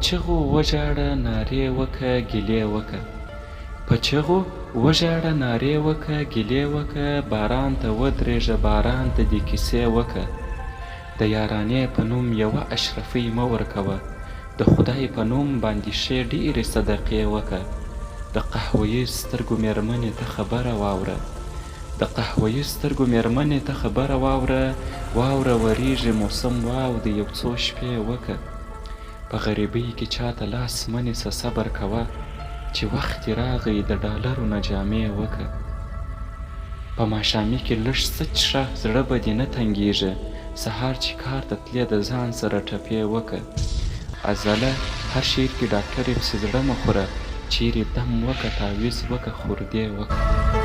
چغو وژاړه نارې وکه ګیلې وکه په چغو وژاړه نارې وکه ګیلې وکه باران ته ودرېږه باران ته دې کیسې وکه د یارانې په نوم یوه اشرفۍ مه ورکوه د خدای په نوم باندې ښې ډېرې صدقې وکه د قهوهیي سترګو مېرمنې ته خبره واوره د قهوهیي سترګو مېرمنې ته خبره واوره واوره ورېږي موسم واوده یو څو شپې وکه په غریبۍ کې چاته لاس مه نیسه صبر کوه چې وخت یې راغی د ډالرو نه جامې وکه په ماښامي کې لږ څه څښه زړه به دې نه تنګېږي سهار چې کار ته تلې د ځان سره ټپې وکه عضله هر شعر کې ډاکټرې پسې زړه مه خوره چیرې دم وکه تعویض وکه خوردې وکه